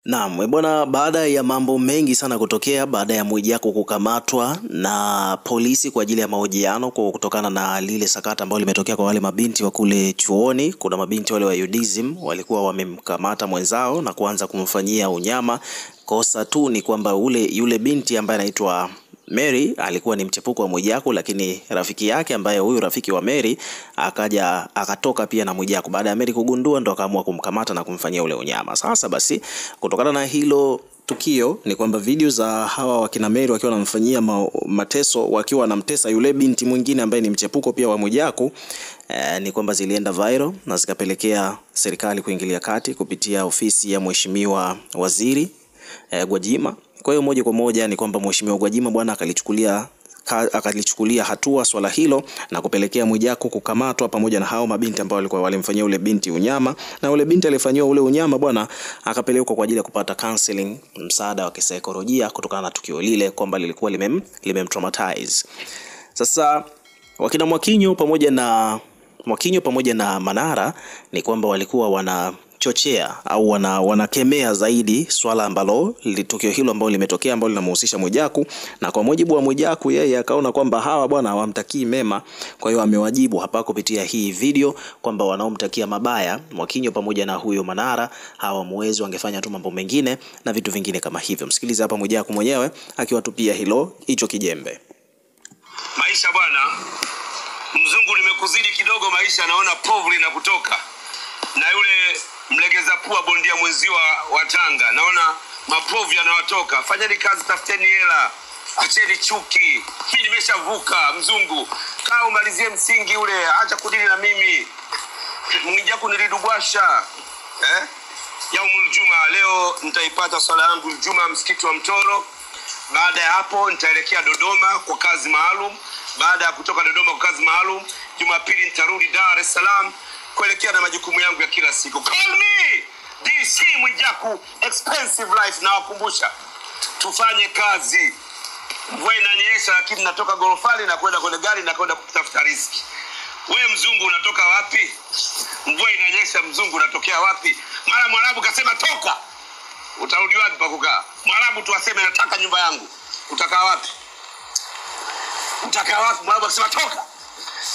Naam, bwana, baada ya mambo mengi sana kutokea, baada ya Mwijaku kukamatwa na polisi kwa ajili ya mahojiano kutokana na lile sakata ambalo limetokea kwa wale mabinti wa kule chuoni. Kuna mabinti wale wa UDSM walikuwa wamemkamata mwenzao na kuanza kumfanyia unyama. Kosa tu ni kwamba yule binti ambaye anaitwa Mary alikuwa ni mchepuko wa Mwijaku, lakini rafiki yake ambaye huyu rafiki wa Mary akatoka pia na Mwijaku. Baada ya Mary kugundua ndo akaamua kumkamata na kumfanyia ule unyama. Sasa basi, kutokana na hilo tukio ni kwamba video za hawa wakina Mary wakiwa wanamfanyia mateso, wakiwa wanamtesa yule binti mwingine ambaye ni mchepuko pia wa Mwijaku, ni kwamba zilienda viral na zikapelekea serikali kuingilia kati kupitia ofisi ya Mheshimiwa Waziri Gwajima. Kwa hiyo moja kwa moja ni kwamba Mheshimiwa Gwajima bwana akalichukulia hatua swala hilo na kupelekea Mwijaku kukamatwa pamoja na hao mabinti ambao walikuwa walimfanyia ule binti unyama, na ule binti alifanywa ule unyama bwana akapelekwa kwa ajili ya kupata counseling, msaada wa kisaikolojia kutokana na tukio lile kwamba lilikuwa limemtraumatize. Sasa wakina Mwakinyo pamoja na Manara ni kwamba walikuwa wanachochea au wanakemea zaidi swala ambalo tukio hilo ambalo limetokea ambalo linamhusisha Mwijaku, na kwa mujibu wa Mwijaku yeye akaona kwamba hawa bwana hawamtakii mema. Kwa hiyo amewajibu hapa kupitia hii video kwamba wanaomtakia mabaya Mwakinyo pamoja na huyo Manara hawamwezi, wangefanya tu mambo mengine na vitu vingine kama hivyo. Msikilize hapa Mwijaku mwenyewe akiwatupia hicho kijembe. Maisha bwana, mzungu nimekuzidi kidogo maisha, naona povu linakutoka. Na yule mlegeza pua bondia mwenzi wa Tanga, naona mapovu yanawatoka. Fanyeni kazi, tafuteni hela, acheni chuki. Mimi nimeshavuka mzungu. Kaa umalizie msingi ule, acha kudili na mimi. Mwijaku nilidubwasha. Yaumul Juma leo nitaipata swala yangu Juma msikiti wa Mtoro. Baada ya hapo nitaelekea Dodoma kwa kazi maalum. Baada ya kutoka Dodoma kwa kazi maalum, Jumapili nitarudi Dar es Salaam kuelekea na majukumu yangu ya kila siku. Call me DC Mwijaku Expensive Life. Na wakumbusha tufanye kazi. Mvua inanyesha lakini natoka gorofani na kwenda kwenye gari na kwenda kutafuta riziki. Wewe mzungu unatoka wapi? Mvua inanyesha mzungu unatokea wapi? Mara Mwarabu kasema toka. Utarudi wapi pa kukaa? Mwarabu tu aseme nataka nyumba yangu. Utakaa wapi? Utakaa wapi? Mwarabu akisema toka.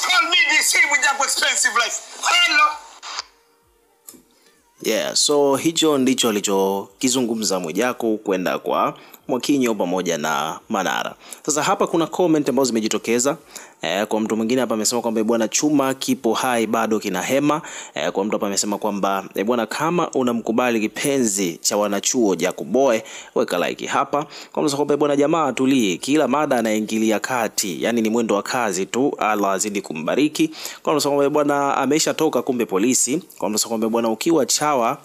Call me DC Mwijaku Expensive Life. Hello. Yeah, so hicho ndicho alichokizungumza Mwijaku kwenda kwa Mwakinyo pamoja na Manara. Sasa hapa kuna comment ambazo zimejitokeza. Kwa mtu mwingine hapa amesema kwamba bwana chuma kipo hai bado kina hema. Kwa mtu hapa amesema kwamba bwana kama unamkubali kipenzi cha wanachuo Jaku Boy weka like hapa. Kwa mtu kwamba bwana jamaa tulie, kila mada anaingilia kati, yani ni mwendo wa kazi tu, Allah azidi kumbariki. Kwa mtu kwamba bwana ameshatoka kumbe polisi. Kwa mtu kwamba bwana ukiwa chawa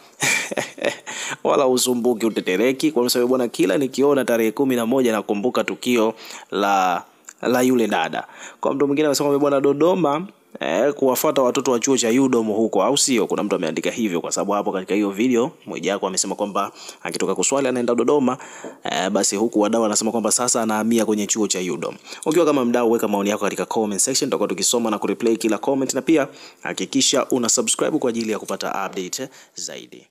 wala usumbuki utetereki. Kwa mtu bwana kila nikiona tarehe 11 nakumbuka tukio la yule dada. Kwa mtu mwingine anasema bwana Dodoma kuwafuata watoto wa chuo cha UDOM huko, au sio? Kuna mtu ameandika hivyo kwa sababu hapo katika hiyo video Mwijaku amesema kwamba akitoka kuswali anaenda Dodoma. Basi huku wadau wanasema kwamba sasa anahamia kwenye chuo cha UDOM. Ukiwa kama mdau, weka maoni yako katika comment section, tutakuwa tukisoma na kureplay kila comment, na pia hakikisha una subscribe kwa ajili ya kupata update zaidi.